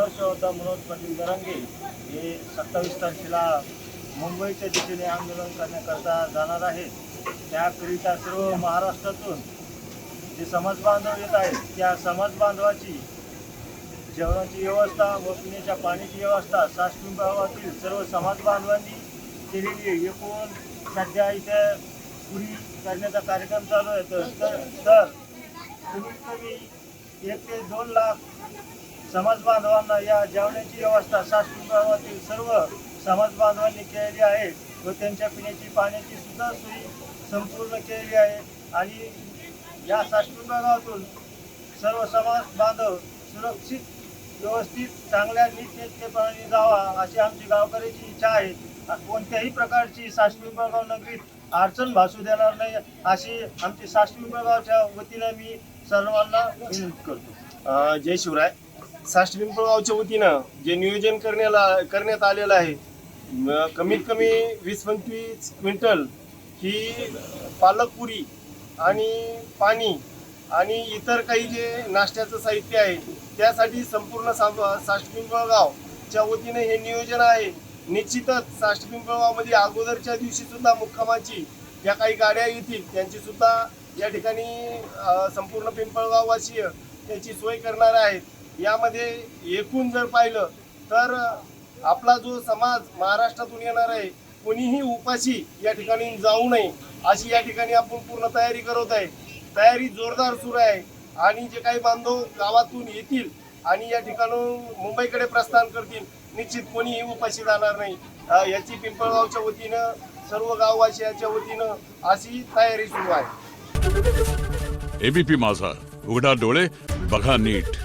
नगरसेवक मनोज पाटील जरांगे हे 27 तारखेला मुंबईच्या दिशेने आंदोलन करण्याकरता जाणार आहे। त्याकरिता सर्व महाराष्ट्रातून जे समाज बांधव येत आहेत त्या समाज बांधवाची जेवणाची व्यवस्था व पिण्याच्या पाण्याची व्यवस्था साष्टुंब गावातील सर्व समाज बांधवांनी केलेली आहे। एकूण सध्या इथे पुरी करण्याचा कार्यक्रम चालू आहे। तर कमीत कमी 1 ते 2 लाख समाज बांधवांना या जेवणाची व्यवस्था साष्टुंब गावातील सर्व समाज बांधवांनी केलेली आहे व त्यांच्या पिण्याची पाण्याची सुद्धा सोयी संपूर्ण केलेली आहे। आणि या साष्टुंब गावातून सर्व समाज बांधव सुरक्षित व्यवस्थित चांगल्या नीटनेटकेपणाने जावा अशी आमची गावकऱ्याची इच्छा आहे। कोणत्याही प्रकारची साष्टुंब गाव नगरीत अडचण भासू देणार नाही अशी आमची साष्टुंब गावच्या वतीनं मी सर्वांना विनंती करतो। जय शिवराय। साष्ट पिंपळगावच्या वतीनं जे नियोजन करण्यात आलेलं आहे, कमीत कमी 20-25 क्विंटल ही पालकपुरी आणि पाणी आणि इतर काही जे नाश्त्याचं साहित्य आहे त्यासाठी संपूर्ण साष्ट पिंपळगावच्या वतीनं हे नियोजन आहे। निश्चितच साष्ट पिंपळगावमध्ये अगोदरच्या दिवशी सुद्धा मुक्कामाची ज्या काही गाड्या येतील त्यांची सुद्धा या ठिकाणी संपूर्ण पिंपळगाववासीय त्याची सोय करणार आहेत। यामध्ये एकूण जर पाहिलं तर आपला जो समाज महाराष्ट्रातून येणार आहे कोणीही उपाशी या ठिकाणी जाऊ नये अशी या ठिकाणी आपण पूर्ण तयारी करत आहे। तयारी जोरदार सुरू आहे आणि जे काही बांधव गावातून येतील आणि या ठिकाणून मुंबईकडे प्रस्थान करतील निश्चित कोणीही उपाशी जाणार नाही याची पिंपळगावच्या वतीनं सर्व गाववासियांच्या वतीनं अशी तयारी सुरू आहे। एबीपी माझा, उघडा डोळे बघा नीट।